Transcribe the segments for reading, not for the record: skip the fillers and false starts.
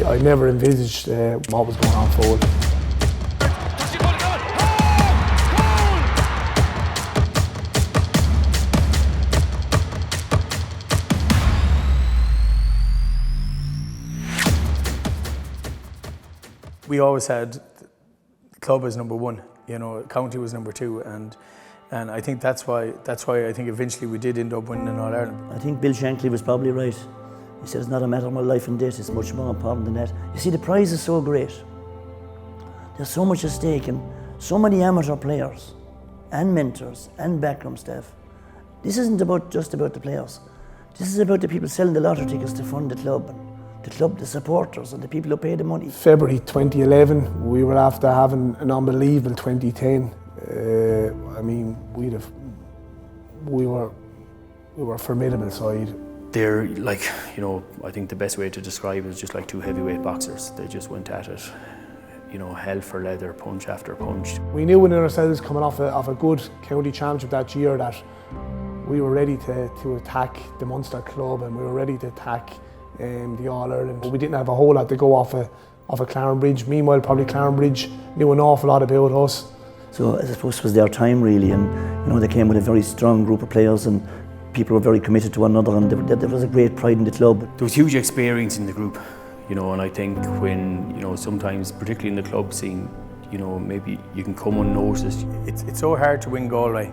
I never envisaged what was going on forward. We always had the club as number one, you know, county was number two, and I think that's why I think eventually we did end up winning in All-Ireland. I think Bill Shankly was probably right. He said it's not a matter of my life and death, it's much more important than that. You see, the prize is so great. There's so much at stake, and so many amateur players and mentors and backroom staff. This isn't just about the players. This is about the people selling the lottery tickets to fund the club, the supporters and the people who pay the money. February 2011, we were after having an unbelievable 2010. I mean, we were a formidable side. They're like, you know, I think the best way to describe it is just like two heavyweight boxers. They just went at it, you know, hell for leather, punch after punch. We knew in ourselves coming off a good county championship that year that we were ready to attack the Munster club, and we were ready to attack the All-Ireland. We didn't have a whole lot to go off of Clarinbridge. Meanwhile, probably Clarinbridge knew an awful lot about us. So I suppose it was their time really, and you know, they came with a very strong group of players, and people were very committed to one another, and there was a great pride in the club. There was huge experience in the group, you know, and I think when, you know, sometimes, particularly in the club scene, you know, maybe you can come unnoticed. It's so hard to win Galway.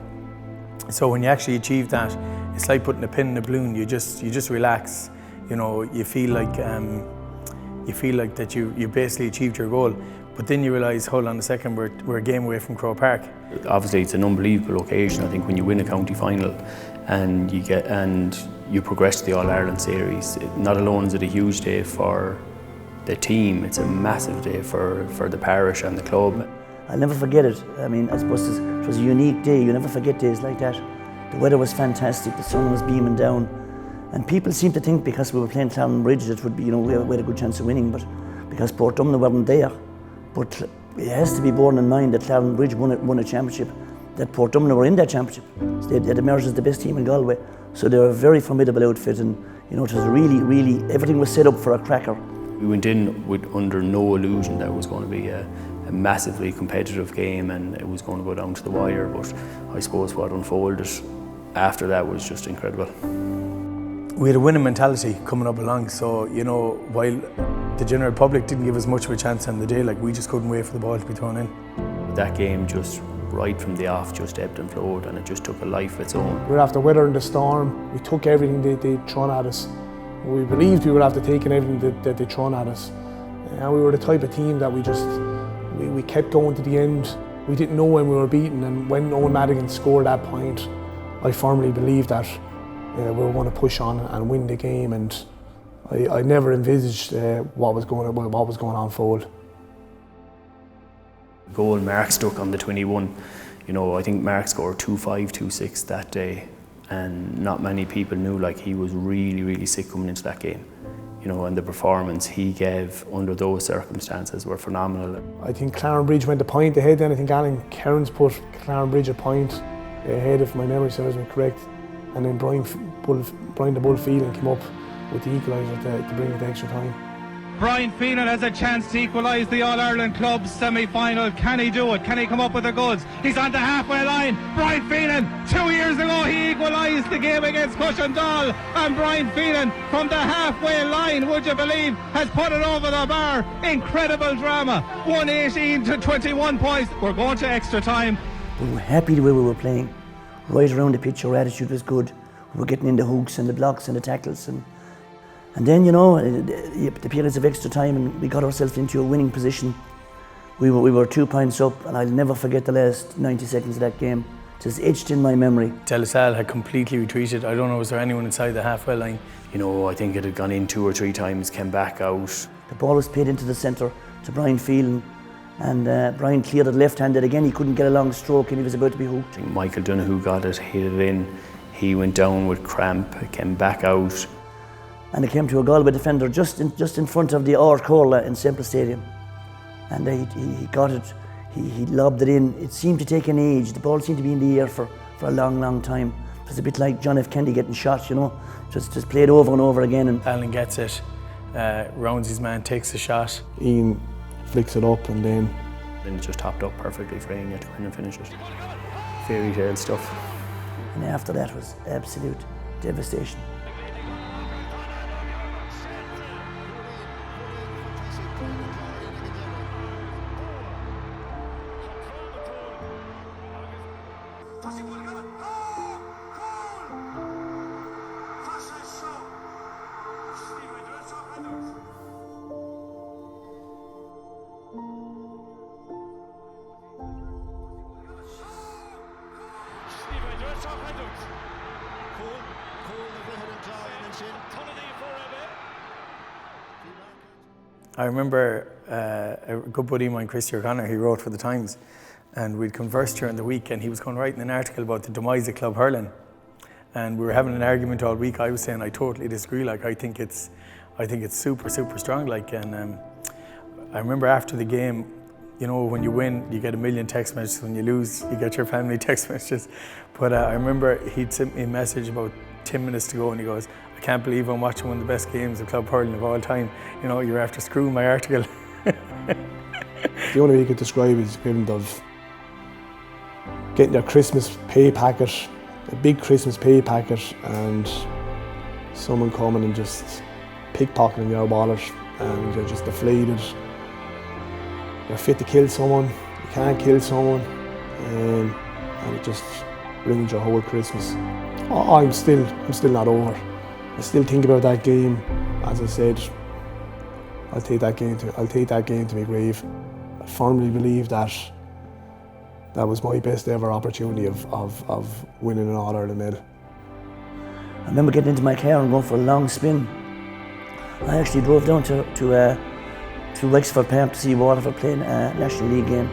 So when you actually achieve that, it's like putting a pin in a balloon. You just relax. You know, you feel like that you basically achieved your goal. But then you realise, hold on a second, we're a game away from Croke Park. Obviously, it's an unbelievable occasion. I think when you win a county final and you progress to the All-Ireland series, not alone is it a huge day for the team, it's a massive day for the parish and the club. I'll never forget it. I mean, I suppose it was a unique day. You never forget days like that. The weather was fantastic, the sun was beaming down, and people seemed to think because we were playing Clarinbridge it would be, you know, we had a good chance of winning, but because Portumna weren't there. But it has to be borne in mind that Clarinbridge won a championship, that Portumna were in that championship. So they had emerged as the best team in Galway. So they were a very formidable outfit, and you know, it was really, everything was set up for a cracker. We went in under no illusion that it was going to be a massively competitive game and it was going to go down to the wire, but I suppose what unfolded after that was just incredible. We had a winning mentality coming up along, so you know, while the general public didn't give us much of a chance on the day, like we just couldn't wait for the ball to be thrown in. That game just right from the off just ebbed and flowed, and it just took a life of its own. We were after weathering the storm. We took everything they'd thrown at us. We believed we were after taking everything that they'd thrown at us. And we were the type of team that we kept going to the end. We didn't know when we were beaten, and when Owen Madigan scored that point, I firmly believed that we were going to push on and win the game, and I never envisaged what was going on forward. Goal Mark stuck on the 21. You know, I think Mark scored 2-5, 2-6 that day, and not many people knew like he was really sick coming into that game. You know, and the performance he gave under those circumstances were phenomenal. I think Clarinbridge went a point ahead then. I think Alan Kearns put Clarinbridge a point ahead, if my memory serves me correct. And then Brian the Bull Phelan came up with the equaliser to bring it to extra time. Brian Phelan has a chance to equalise the All-Ireland Club semi-final. Can he do it? Can he come up with the goods? He's on the halfway line. Brian Phelan, 2 years ago he equalised the game against Cautionary, and Brian Phelan from the halfway line, would you believe, has put it over the bar. Incredible drama. 118 to 21 points. We're going to extra time. We were happy the way we were playing. Right around the pitch, our attitude was good. We were getting in the hooks and the blocks and the tackles, and then, you know, the periods of extra time, and we got ourselves into a winning position. We were 2 points up, and I'll never forget the last 90 seconds of that game. Just etched in my memory. Salle had completely retreated. I don't know, was there anyone inside the halfway line? You know, I think it had gone in 2 or 3 times, came back out. The ball was played into the centre to Brian Phelan, and Brian cleared it left-handed again. He couldn't get a long stroke, and he was about to be hooked. I think Micheál Donoghue got it, hit it in. He went down with cramp, came back out. And it came to a Galway defender just in front of the Corla in Semple Stadium. And he got it, he lobbed it in. It seemed to take an age. The ball seemed to be in the air for a long time. It was a bit like John F. Kennedy getting shot, you know, just played over and over again. And Alan gets it, rounds his man, takes a shot. Ian flicks it up and then it just topped up perfectly for Ian to come and finish it. Fairy tale stuff. And after that was absolute devastation. I remember a good buddy of mine, Chris O'Connor, he wrote for the Times, and we'd conversed during the week, and he was going to write an article about the demise of club hurling. And we were having an argument all week. I was saying I totally disagree. Like I think it's super strong. Like, and I remember after the game, you know, when you win, you get a million text messages. When you lose, you get your family text messages. But I remember he'd sent me a message about 10 minutes to go, and he goes, "I can't believe I'm watching one of the best games of club hurling of all time. You know, you're after screwing my article." The only way you could describe it is equivalent of getting your Christmas pay packet, a big Christmas pay packet, and someone coming and just pickpocketing your wallet, and you're just deflated. You're fit to kill someone, you can't kill someone, and it just ruins your whole Christmas. I'm still not over. I still think about that game. As I said, I'll take that game to my grave. I firmly believe that was my best ever opportunity of winning an All-Ireland medal. I remember getting into my car and going for a long spin. I actually drove down to Wexford Park to see Waterford playing a National League game.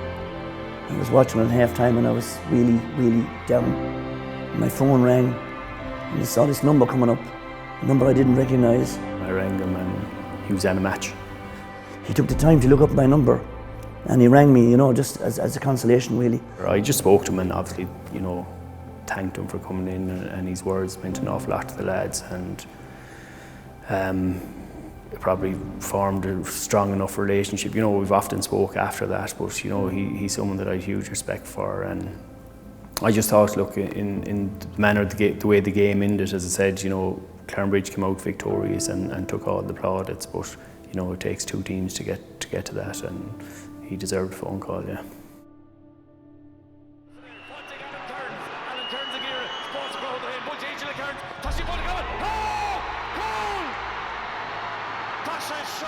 I was watching it at half-time and I was really down. My phone rang and I saw this number coming up, a number I didn't recognise. I rang him and he was at a match. He took the time to look up my number and he rang me, you know, just as a consolation really. I just spoke to him and obviously, you know, thanked him for coming in, and his words meant an awful lot to the lads, and it probably formed a strong enough relationship. You know, we've often spoke after that, but you know, he's someone that I have huge respect for, and I just thought, look, in the manner the way the game ended, as I said, you know, Clarinbridge came out victorious and took all the plaudits, but you know, it takes two teams to get to that, and he deserved a phone call, yeah. Show.